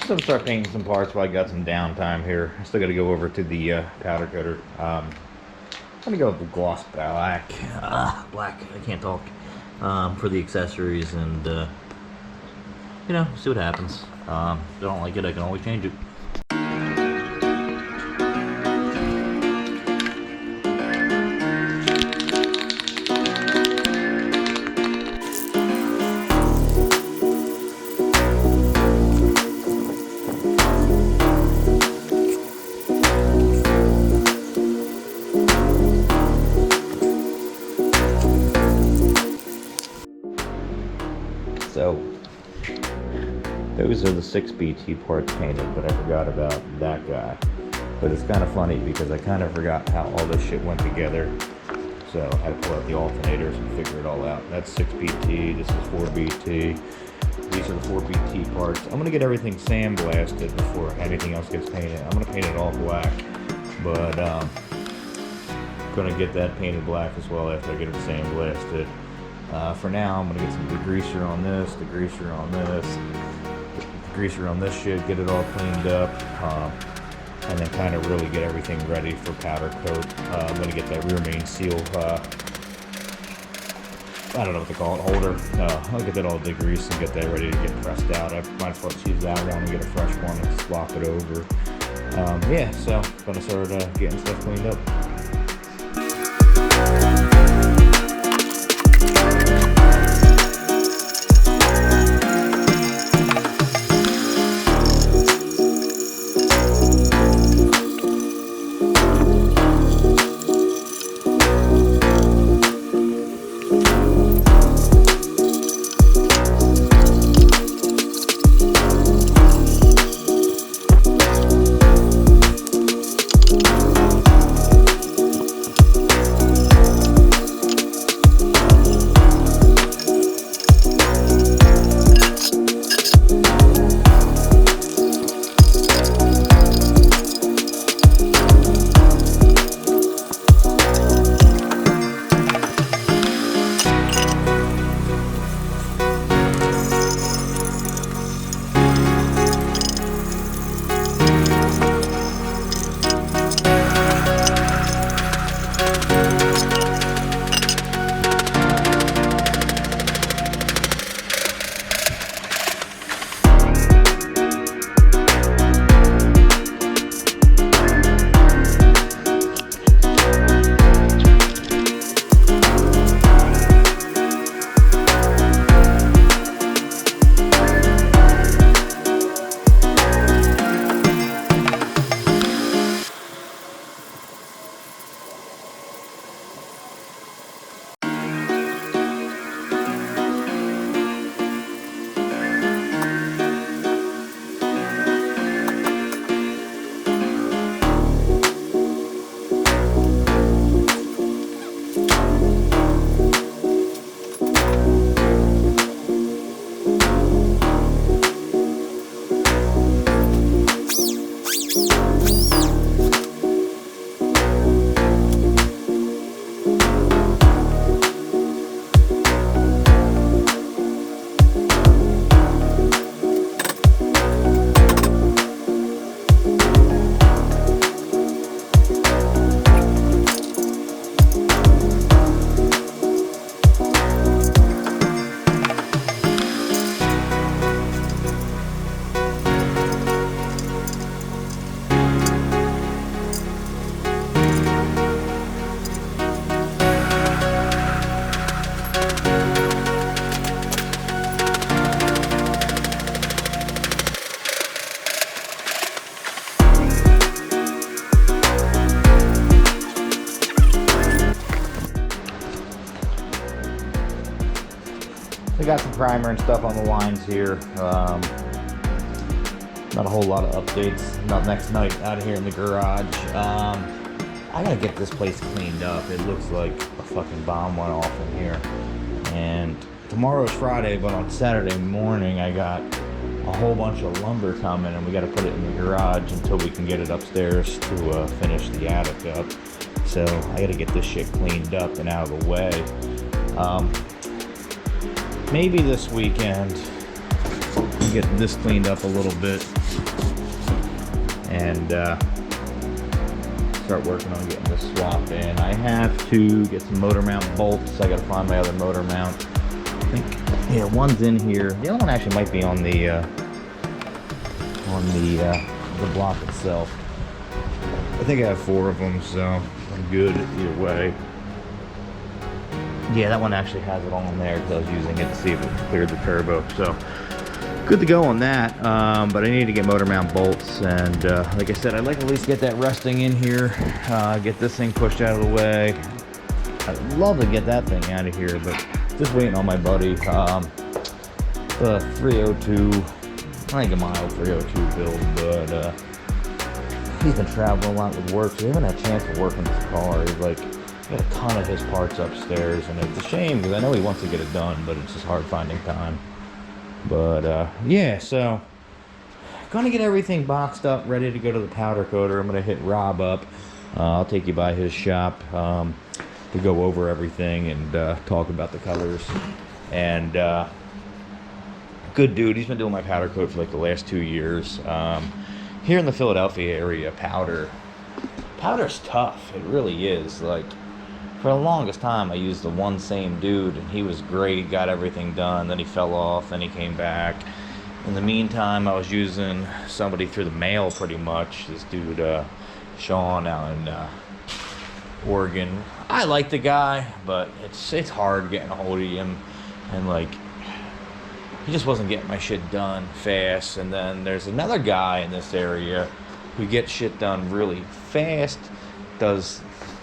So I'm start painting some parts while I got some downtime here. I still got to go over to the powder coater. I'm gonna go with gloss black. Black. I can't talk. For the accessories, and you know, see what happens. If I don't like it, I can always change it. So, those are the 6BT parts painted, but I forgot about that guy. But it's kind of funny because I kind of forgot how all this shit went together. So I had to pull out the alternators and figure it all out. That's 6BT, this is 4BT. These are the 4BT parts. I'm gonna get everything sandblasted before anything else gets painted. I'm gonna paint it all black, but gonna get that painted black as well after I get it sandblasted. For now, I'm gonna get some degreaser on this, degreaser on this, degreaser on this shit, get it all cleaned up, and then kind of really get everything ready for powder coat. I'm gonna get that rear main seal, I don't know what they call it, holder. I'll get that all degreased and get that ready to get pressed out. I might as well just use that one and get a fresh one and swap it over. Yeah, so gonna start getting stuff cleaned up. We got some primer and stuff on the lines here. Not a whole lot of updates. Not next night out here in the garage. I gotta get this place cleaned up. It looks like a fucking bomb went off in here. And tomorrow's Friday, but on Saturday morning I got a whole bunch of lumber coming, and we got to put it in the garage until we can get it upstairs to finish the attic up. So I got to get this shit cleaned up and out of the way. Maybe this weekend get this cleaned up a little bit, and start working on getting this swap in. I have to get some motor mount bolts. I gotta find my other motor mount. I think, yeah, one's in here. The other one actually might be on the block itself. I think I have 4 of them, so I'm good either way. Yeah, that one actually has it on there because I was using it to see if it cleared the turbo. So good to go on that. But I need to get motor mount bolts, and like I said, I'd like to at least get that resting in here, get this thing pushed out of the way. I'd love to get that thing out of here, but just waiting on my buddy. The 302, I think a mild 302 build, but he's been traveling a lot with work, so we haven't had a chance to work on this car. He's like, got a ton of his parts upstairs, and it's a shame because I know he wants to get it done, but it's just hard finding time. But yeah, so gonna get everything boxed up, ready to go to the powder coater. I'm gonna hit Rob up. I'll take you by his shop to go over everything and talk about the colors. And good dude, he's been doing my powder coat for like the last 2 years. Here in the Philadelphia area, powder's tough. It really is. Like, for the longest time, I used the one same dude, and he was great. He got everything done. Then he fell off. Then he came back. In the meantime, I was using somebody through the mail pretty much. This dude, Sean, out in Oregon. I like the guy, but it's hard getting a hold of him, and like, he just wasn't getting my shit done fast. And then there's another guy in this area who gets shit done really fast, does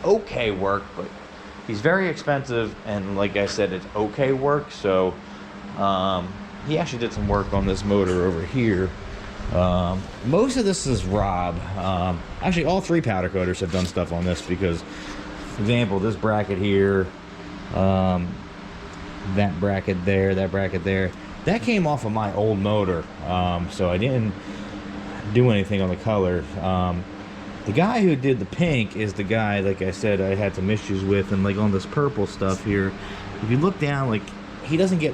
okay work, but he's very expensive, and like I said, it's okay work. So he actually did some work on this motor over here. Most of this is Rob. Actually, all 3 powder coaters have done stuff on this because, for example, this bracket here, that bracket there, that bracket there, that came off of my old motor. So I didn't do anything on the color. The guy who did the pink is the guy, like I said, I had some issues with, and like on this purple stuff here, if you look down, like, he doesn't get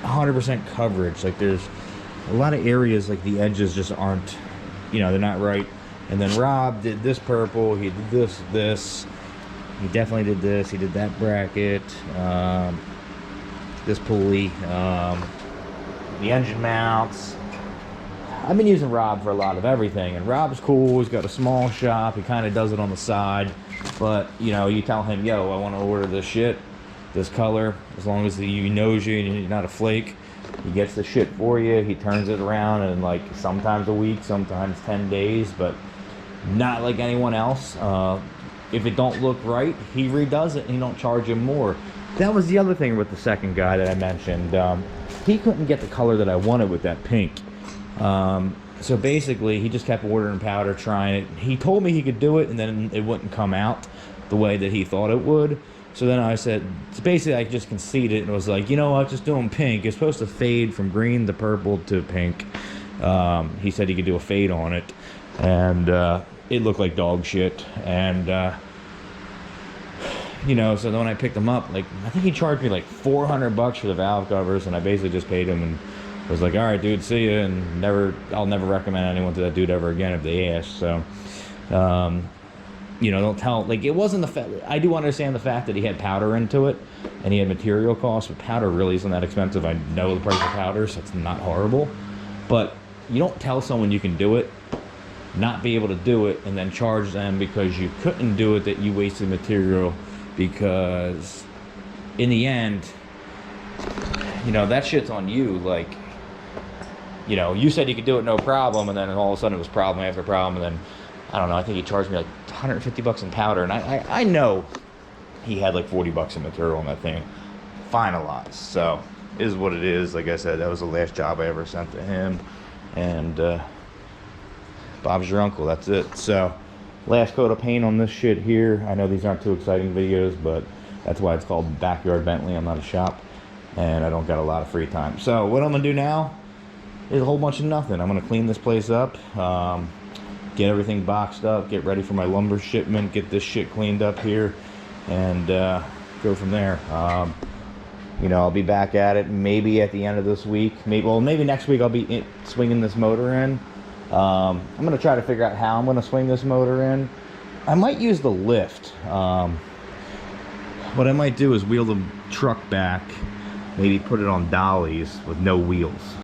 100% coverage. Like, there's a lot of areas, like the edges just aren't, you know, they're not right. And then Rob did this purple, he did this, he definitely did this, he did that bracket, this pulley, the engine mounts. I've been using Rob for a lot of everything, and Rob's cool. He's got a small shop. He kind of does it on the side, but you know, you tell him, yo, I want to order this shit, this color, as long as he knows you and you're not a flake, he gets the shit for you. He turns it around in like sometimes a week, sometimes 10 days, but not like anyone else. If it don't look right, he redoes it and he don't charge him more. That was the other thing with the second guy that I mentioned. He couldn't get the color that I wanted with that pink. So basically, he just kept ordering powder, trying it. He told me he could do it, and then it wouldn't come out the way that he thought it would. So then I said, so basically I just conceded and was like, you know what, just do him pink. It's supposed to fade from green to purple to pink. He said he could do a fade on it, and it looked like dog shit. And you know, so then when I picked him up, like, I think he charged me like $400 for the valve covers, and I basically just paid him and was like, all right, dude, see ya, and I'll never recommend anyone to that dude ever again if they ask. So, you know, don't tell, like, it wasn't the fact, I do understand the fact that he had powder into it, and he had material costs, but powder really isn't that expensive. I know the price of powder, so it's not horrible, but you don't tell someone you can do it, not be able to do it, and then charge them because you couldn't do it, that you wasted material, because in the end, you know, that shit's on you. Like, you know, you said you could do it no problem, and then all of a sudden it was problem after problem, and then, I don't know, I think he charged me like $150 in powder, and I know he had like $40 in material on that thing, finalized. So, it is what it is. Like I said, that was the last job I ever sent to him, and Bob's your uncle, that's it. So, last coat of paint on this shit here. I know these aren't too exciting videos, but that's why it's called Backyard Bentley. I'm not a shop, and I don't got a lot of free time. So what I'm gonna do now is a whole bunch of nothing. I'm gonna clean this place up, get everything boxed up, get ready for my lumber shipment, get this shit cleaned up here, and go from there. you know, I'll be back at it maybe at the end of this week. Maybe next week I'll be swinging this motor in. I'm going to try to figure out how I'm going to swing this motor in. I might use the lift. What I might do is wheel the truck back, maybe put it on dollies with no wheels.